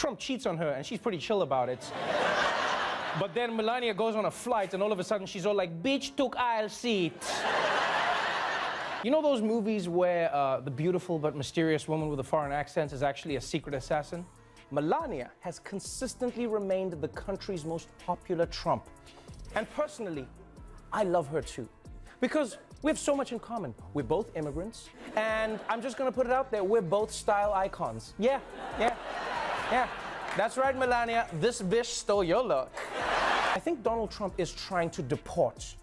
Trump cheats on her, and she's pretty chill about it. But then Melania goes on a flight, and all of a sudden she's all like, bitch took aisle seat. You know those movies where the beautiful but mysterious woman with a foreign accent is actually a secret assassin? Melania has consistently remained the country's most popular Trump. And personally, I love her too. Because we have so much in common. We're both immigrants, and I'm just gonna put it out there, we're both style icons. Yeah. That's right, Melania, this bitch stole your look. I think Donald Trump is trying to deport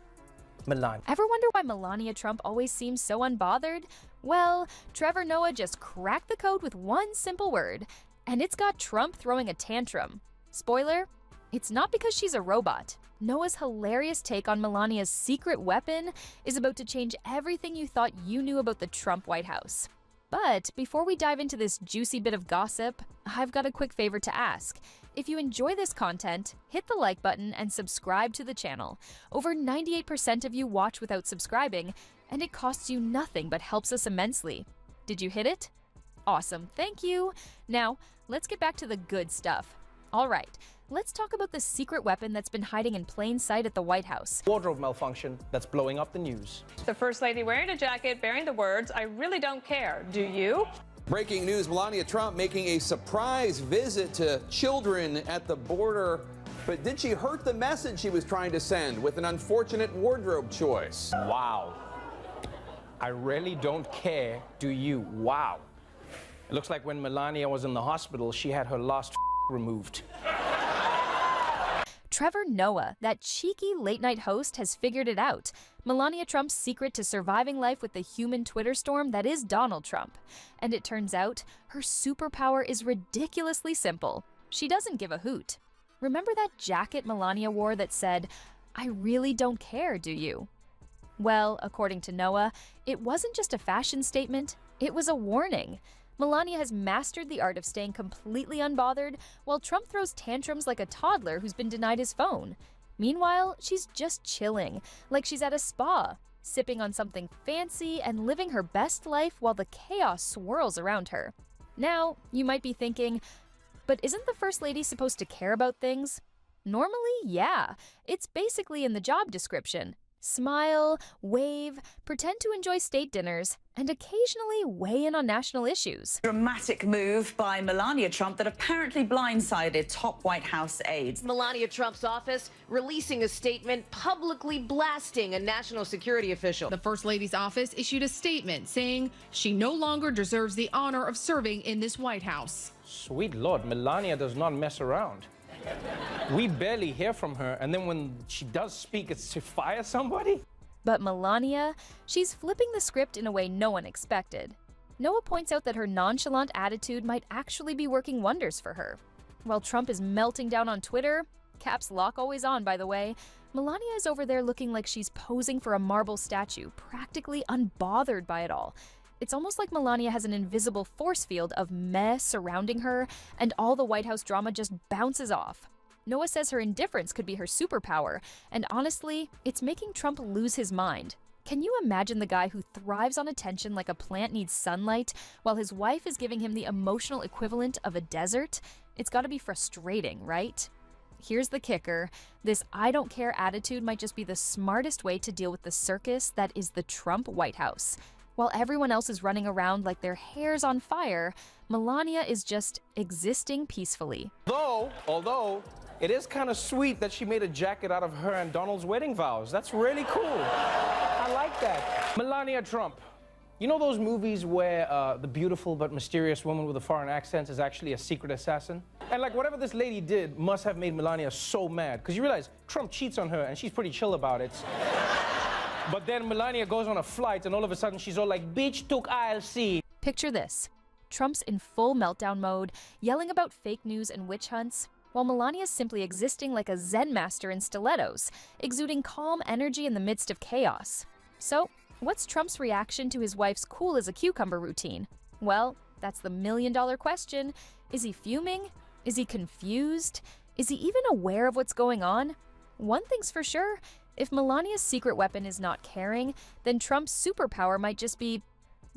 Melania. Ever wonder why Melania Trump always seems so unbothered? Well, Trevor Noah just cracked the code with one simple word, and it's got Trump throwing a tantrum. Spoiler, it's not because she's a robot. Noah's hilarious take on Melania's secret weapon is about to change everything you thought you knew about the Trump White House. But before we dive into this juicy bit of gossip, I've got a quick favor to ask. If you enjoy this content, hit the like button and subscribe to the channel. Over 98% of you watch without subscribing, and it costs you nothing but helps us immensely. Did you hit it? Awesome, thank you. Now, let's get back to the good stuff. All right, let's talk about the secret weapon that's been hiding in plain sight at the White House. Wardrobe malfunction that's blowing up the news. The First Lady wearing a jacket bearing the words, "I really don't care, do you?" Breaking news, Melania Trump making a surprise visit to children at the border. But did she hurt the message she was trying to send with an unfortunate wardrobe choice? Wow. I really don't care, do you? Wow. It looks like when Melania was in the hospital, she had her last removed. Trevor Noah, that cheeky late-night host, has figured it out. Melania Trump's secret to surviving life with the human Twitter storm that is Donald Trump. And it turns out, her superpower is ridiculously simple. She doesn't give a hoot. Remember that jacket Melania wore that said, "I really don't care, do you?" Well, according to Noah, it wasn't just a fashion statement, it was a warning. Melania has mastered the art of staying completely unbothered, while Trump throws tantrums like a toddler who's been denied his phone. Meanwhile, she's just chilling, like she's at a spa, sipping on something fancy and living her best life while the chaos swirls around her. Now, you might be thinking, but isn't the First Lady supposed to care about things? Normally, yeah. It's basically in the job description. Smile, wave, pretend to enjoy state dinners, and occasionally weigh in on national issues. Dramatic move by Melania Trump that apparently blindsided top White House aides. Melania Trump's office releasing a statement publicly blasting a national security official. The First Lady's office issued a statement saying she no longer deserves the honor of serving in this White House. Sweet Lord, Melania does not mess around. We barely hear from her, and then when she does speak, it's to fire somebody? But Melania, she's flipping the script in a way no one expected. Noah points out that her nonchalant attitude might actually be working wonders for her. While Trump is melting down on Twitter, caps lock always on by the way, Melania is over there looking like she's posing for a marble statue, practically unbothered by it all. It's almost like Melania has an invisible force field of meh surrounding her, and all the White House drama just bounces off. Noah says her indifference could be her superpower, and honestly, it's making Trump lose his mind. Can you imagine the guy who thrives on attention like a plant needs sunlight, while his wife is giving him the emotional equivalent of a desert? It's gotta be frustrating, right? Here's the kicker. This I don't care attitude might just be the smartest way to deal with the circus that is the Trump White House. While everyone else is running around like their hair's on fire, Melania is just existing peacefully. Although, it is kind of sweet that she made a jacket out of her and Donald's wedding vows. That's really cool. I like that. Melania Trump. You know those movies where the beautiful but mysterious woman with a foreign accent is actually a secret assassin? And like whatever this lady did must have made Melania so mad, because you realize Trump cheats on her and she's pretty chill about it. But then Melania goes on a flight, and all of a sudden she's all like, bitch took aisle seat. Picture this. Trump's in full meltdown mode, yelling about fake news and witch hunts, while Melania's simply existing like a Zen master in stilettos, exuding calm energy in the midst of chaos. So, what's Trump's reaction to his wife's cool as a cucumber routine? Well, that's the million-dollar question. Is he fuming? Is he confused? Is he even aware of what's going on? One thing's for sure. If Melania's secret weapon is not caring, then Trump's superpower might just be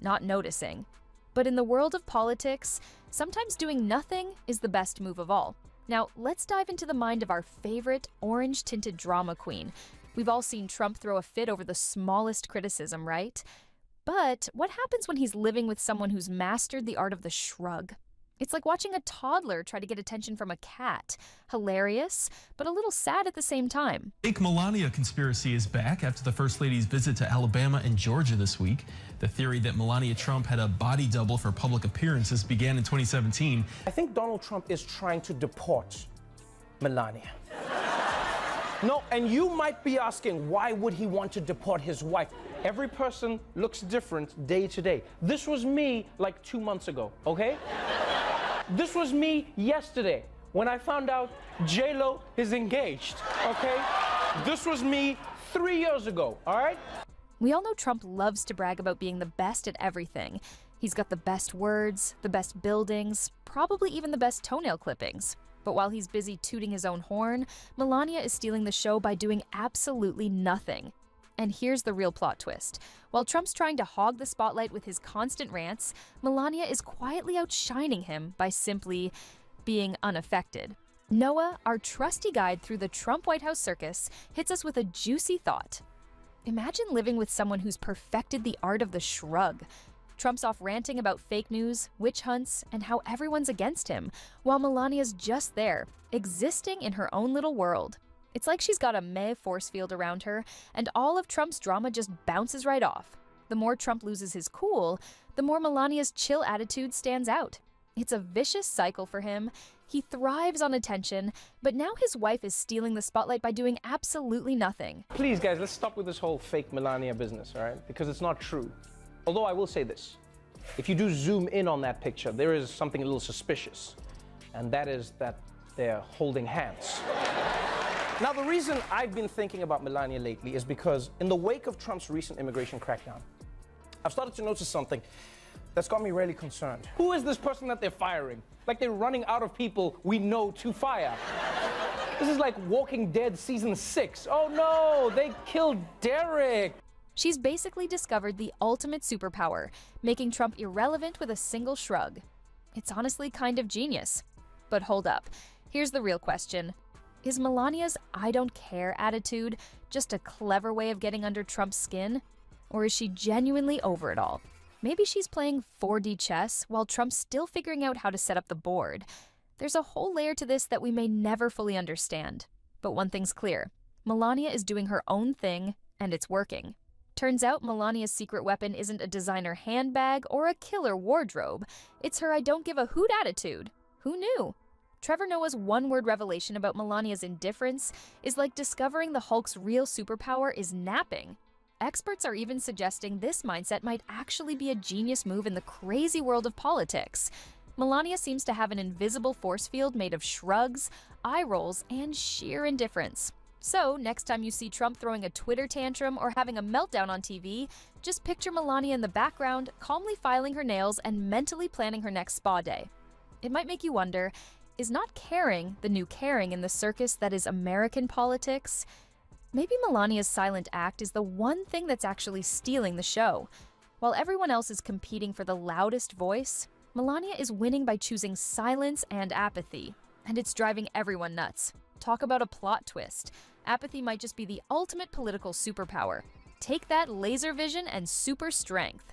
not noticing. But in the world of politics, Sometimes doing nothing is the best move of all. Now, let's dive into the mind of our favorite orange-tinted drama queen. We've all seen Trump throw a fit over the smallest criticism, right? But what happens when he's living with someone who's mastered the art of the shrug? It's like watching a toddler try to get attention from a cat. Hilarious, but a little sad at the same time. Fake Melania conspiracy is back after the First Lady's visit to Alabama and Georgia this week. The theory that Melania Trump had a body double for public appearances began in 2017. I think Donald Trump is trying to deport Melania. No, and you might be asking, why would he want to deport his wife? Every person looks different day to day. This was me like 2 months ago, okay? This was me yesterday when I found out J-Lo is engaged, okay? This was me 3 years ago, all right? We all know Trump loves to brag about being the best at everything. He's got the best words, the best buildings, probably even the best toenail clippings. But while he's busy tooting his own horn, Melania is stealing the show by doing absolutely nothing. And here's the real plot twist. While Trump's trying to hog the spotlight with his constant rants, Melania is quietly outshining him by simply being unaffected. Noah, our trusty guide through the Trump White House circus, hits us with a juicy thought. Imagine living with someone who's perfected the art of the shrug. Trump's off ranting about fake news, witch hunts, and how everyone's against him, while Melania's just there, existing in her own little world. It's like she's got a meh force field around her, and all of Trump's drama just bounces right off. The more Trump loses his cool, the more Melania's chill attitude stands out. It's a vicious cycle for him. He thrives on attention, but now his wife is stealing the spotlight by doing absolutely nothing. Please, guys, let's stop with this whole fake Melania business, all right? Because it's not true. Although I will say this, if you do zoom in on that picture, there is something a little suspicious, and that is that they're holding hands. Now, the reason I've been thinking about Melania lately is because in the wake of Trump's recent immigration crackdown, I've started to notice something that's got me really concerned. Who is this person that they're firing? Like they're running out of people we know to fire. This is like Walking Dead season 6. Oh no, they killed Derek. She's basically discovered the ultimate superpower, making Trump irrelevant with a single shrug. It's honestly kind of genius. But hold up, here's the real question. Is Melania's I don't care attitude just a clever way of getting under Trump's skin? Or is she genuinely over it all? Maybe she's playing 4D chess while Trump's still figuring out how to set up the board. There's a whole layer to this that we may never fully understand. But one thing's clear, Melania is doing her own thing, and it's working. Turns out Melania's secret weapon isn't a designer handbag or a killer wardrobe. It's her I don't give a hoot attitude. Who knew? Trevor Noah's one-word revelation about Melania's indifference is like discovering the Hulk's real superpower is napping. Experts are even suggesting this mindset might actually be a genius move in the crazy world of politics. Melania seems to have an invisible force field made of shrugs, eye rolls, and sheer indifference. So, next time you see Trump throwing a Twitter tantrum or having a meltdown on TV, just picture Melania in the background, calmly filing her nails and mentally planning her next spa day. It might make you wonder, is not caring the new caring in the circus that is American politics? Maybe Melania's silent act is the one thing that's actually stealing the show. While everyone else is competing for the loudest voice, Melania is winning by choosing silence and apathy. And it's driving everyone nuts. Talk about a plot twist. Apathy might just be the ultimate political superpower. Take that, laser vision and super strength.